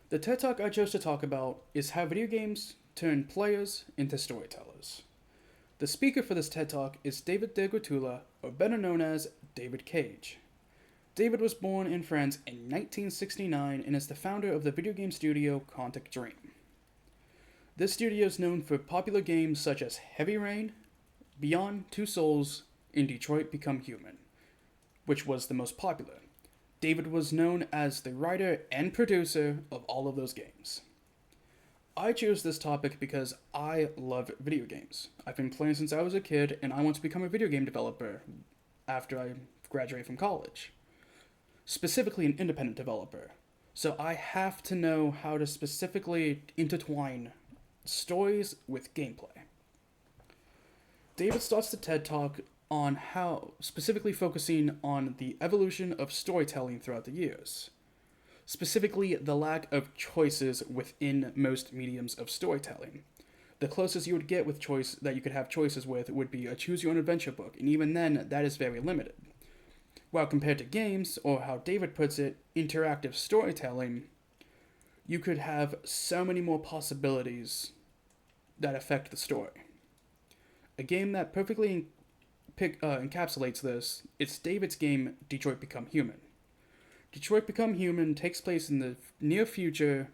The TED Talk I chose to talk about is how video games turn players into storytellers. The speaker for this TED Talk is David de Gutula, or better known as David Cage. David was born in France in 1969 and is the founder of the video game studio Quantic Dream. This studio is known for popular games such as Heavy Rain, Beyond Two Souls, and Detroit Become Human, which was the most popular. David was known as the writer and producer of all of those games. I chose this topic because I love video games. I've been playing since I was a kid, and I want to become a video game developer after I graduate from college. Specifically, an independent developer. So I have to know how to specifically intertwine stories with gameplay. David starts the TED Talk on how, specifically focusing on the evolution of storytelling throughout the years. Specifically, the lack of choices within most mediums of storytelling. The closest you would get with choice that you could have choices with would be a choose your own adventure book, and even then, that is very limited. While compared to games, or how David puts it, interactive storytelling, you could have so many more possibilities that affect the story. A game that perfectly encapsulates this, it's David's game Detroit Become Human. Detroit Become Human takes place in the near future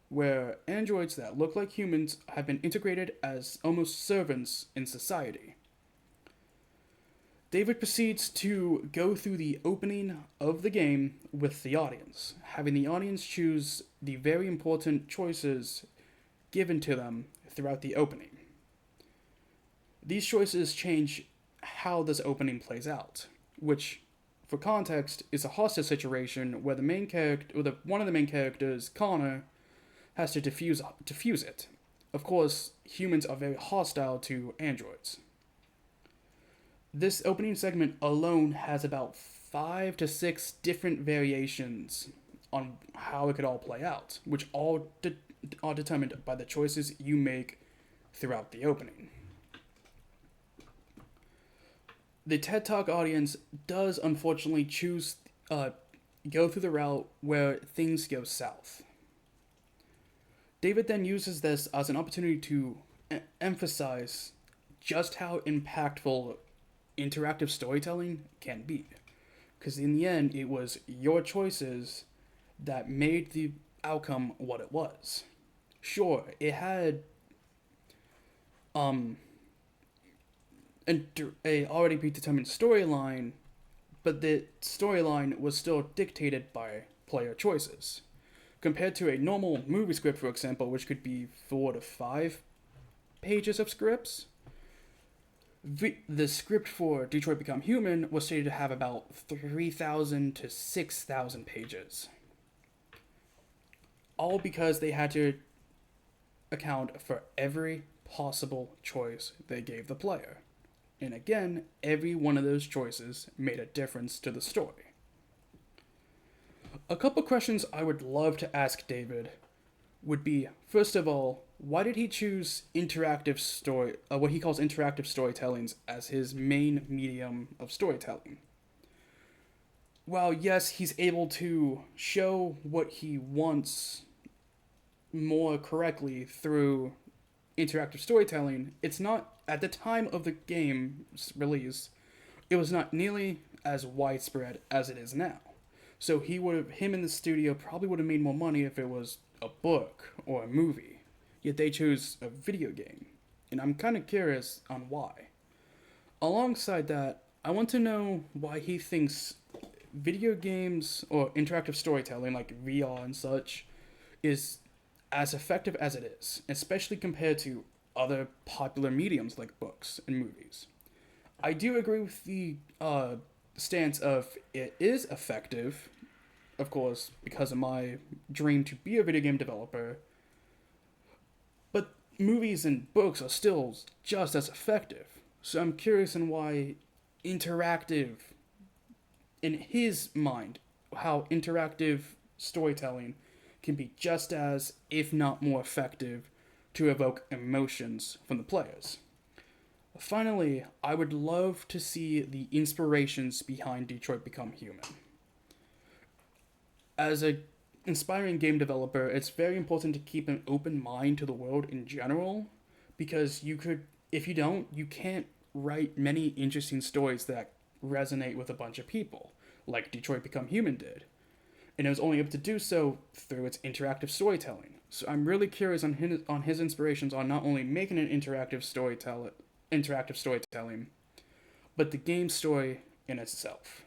where androids that look like humans have been integrated as almost servants in society. David proceeds to go through the opening of the game with the audience, having the audience choose the very important choices given to them throughout the opening. These choices change how this opening plays out, which, for context, is a hostage situation where the main character, or one of the main characters, Connor, has to defuse it. Of course, humans are very hostile to androids. This opening segment alone has about 5 to 6 different variations on how it could all play out, which are determined by the choices you make throughout the opening. The TED Talk audience does unfortunately go through the route where things go south. David then uses this as an opportunity to emphasize just how impactful interactive storytelling can be. Because in the end, it was your choices that made the outcome what it was. Sure, it had a already predetermined storyline, but the storyline was still dictated by player choices. Compared to a normal movie script, for example, which could be 4 to 5 pages of scripts, the script for Detroit Become Human was stated to have about 3,000 to 6,000 pages. All because they had to account for every possible choice they gave the player. And again, every one of those choices made a difference to the story. A couple questions I would love to ask David would be, first of all, why did he choose what he calls interactive storytellings as his main medium of storytelling? While yes, he's able to show what he wants more correctly through interactive storytelling, it's not, at the time of the game's release, it was not nearly as widespread as it is now. So him in the studio probably would have made more money if it was a book or a movie. Yet they chose a video game. And I'm kind of curious on why. Alongside that, I want to know why he thinks video games or interactive storytelling like VR and such is as effective as it is, especially compared to other popular mediums like books and movies. I do agree with the stance of it is effective, of course, because of my dream to be a video game developer, but movies and books are still just as effective. So I'm curious in why interactive, in his mind, how interactive storytelling can be just as, if not more effective, to evoke emotions from the players. Finally, I would love to see the inspirations behind Detroit Become Human. As a inspiring game developer, it's very important to keep an open mind to the world in general, because if you don't, you can't write many interesting stories that resonate with a bunch of people, like Detroit Become Human did. And it was only able to do so through its interactive storytelling. So I'm really curious on his inspirations on not only making an interactive storytelling, but the game story in itself.